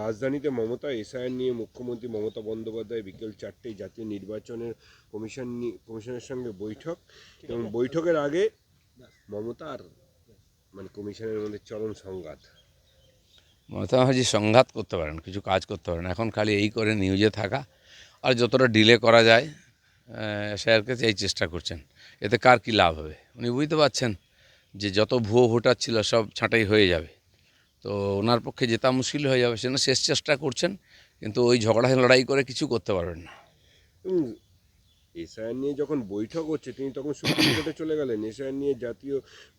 রাজধানীতে মমতা এসআইআর নিয়ে মুখ্যমন্ত্রী মমতা বন্দ্যোপাধ্যায় বিকেল 4টেয় জাতীয় নির্বাচনের কমিশনের সঙ্গে বৈঠক, এবং বৈঠকের আগে মমতা আর কমিশনের মধ্যে চরম সংঘাত। মমতা ব্যানার্জি সংঘাত করতে পারেন, কিছু কাজ করতে পারেন। এখন খালি এই করে নিউজে থাকা আর যতটা ডিলে করা যায় স্যারকে এই চেষ্টা করছেন। এতে কার কী লাভ হবে? উনি বুঝতে পারছেন যে যত ভুয়ো ভোটার ছিল সব ছাঁটাই হয়ে যাবে, তো ওনার পক্ষে জেতা মুশকিল হয়ে যাবে। সেজন্য শেষ চেষ্টা করছেন, কিন্তু ওই ঝগড়া লড়াই করে কিছু করতে পারবেন না। এবং এসআইআর নিয়ে যখন বৈঠক হচ্ছে তিনি তখন সুপ্রিম কোর্টে চলে গেলেন। এসআইআর নিয়ে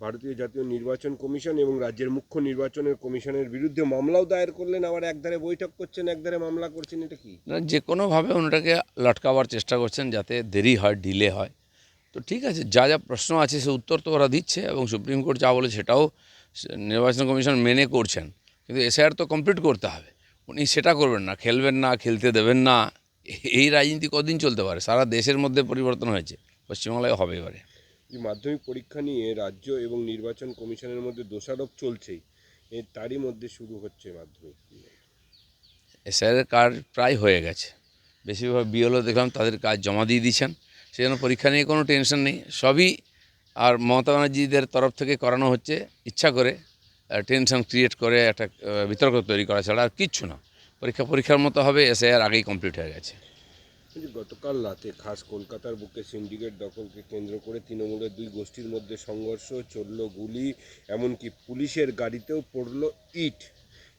ভারতীয় জাতীয় নির্বাচন কমিশন এবং রাজ্যের মুখ্য নির্বাচনের কমিশনের বিরুদ্ধে মামলাও দায়ের করলেন। আবার একধারে বৈঠক করছেন, একধারে মামলা করছেন, এটা কি? যে কোনোভাবে ওনাটাকে লটকাবার চেষ্টা করছেন যাতে দেরি হয়, ডিলে হয়। তো ঠিক আছে, যা যা প্রশ্ন আছে সে উত্তর তো ওরা দিচ্ছে, এবং সুপ্রিম কোর্ট যা বলে সেটাও নির্বাচন কমিশন মেনে করছেন। কিন্তু এসআইআর তো কমপ্লিট করতে হবে, উনি সেটা করবেন না, খেলবেন না, খেলতে দেবেন না। এই রাজনীতি কদিন চলতে পারে? সারা দেশের মধ্যে পরিবর্তন হয়েছে, পশ্চিমবাংলায় হবে এবারে। মাধ্যমিক পরীক্ষা নিয়ে রাজ্য এবং নির্বাচন কমিশনের মধ্যে দোষারোপ চলছেই, তারই মধ্যে শুরু হচ্ছে মাধ্যমিক। এসআইআর কাজ প্রায় হয়ে গেছে, বেশিরভাগ বিএলও দেখলাম তাদের কাজ জমা দিয়ে দিয়েছেন, সেই জন্য পরীক্ষা নিয়ে কোনো টেনশন নেই। সবই আর মমতা ব্যানার্জিদের তরফ থেকে করানো হচ্ছে ইচ্ছা করে, টেনশন ক্রিয়েট করে একটা বিতর্ক তৈরি করা ছাড়া আর কিচ্ছু না। পরীক্ষার মতো হবে, এসআইআর আগেই কমপ্লিট হয়ে গেছে। গতকাল রাতে খাস কলকাতার বুকে সিন্ডিকেট দখলকে কেন্দ্র করে তৃণমূলের দুই গোষ্ঠীর মধ্যে সংঘর্ষ, চলল গুলি, এমনকি পুলিশের গাড়িতেও পড়ল ইট।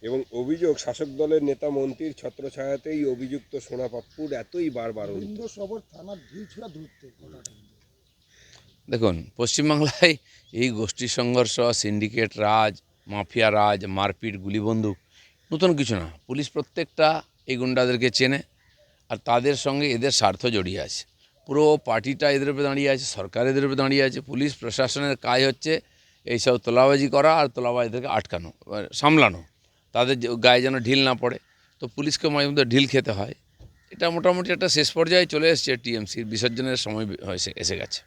এবং অভিযোগ, শাসক দলের নেতা মন্ত্রীর ছত্রছায়াতেই অভিযুক্ত সোনা পাপ্পুর এতই বারবার দেখুন, পশ্চিমবাংলায় এই গোষ্ঠী সংঘর্ষ, সিন্ডিকেট রাজ, মাফিয়া রাজ, মারপিট, গুলি বন্দুক নতুন কিছু না। পুলিশ প্রত্যেকটা এই গুন্ডাদেরকে চেনে, আর তাদের সঙ্গে এদের স্বার্থ জড়িয়ে আছে। পুরো পার্টিটা এদের উপরে দাঁড়িয়ে আছে, সরকার এদের উপরে দাঁড়িয়ে আছে। পুলিশ প্রশাসনের কাজ হচ্ছে এইসব তোলাবাজি করা আর তোলাবাজিদেরকে আটকানো, সামলানো, তাদের গায়ে যেন ঢিল না পড়ে। তো পুলিশকে মাঝে মধ্যে ঢিল খেতে হয়। এটা মোটামুটি একটা শেষ পর্যায়ে চলে এসছে, টিএমসির বিসর্জনের সময় এসে গেছে।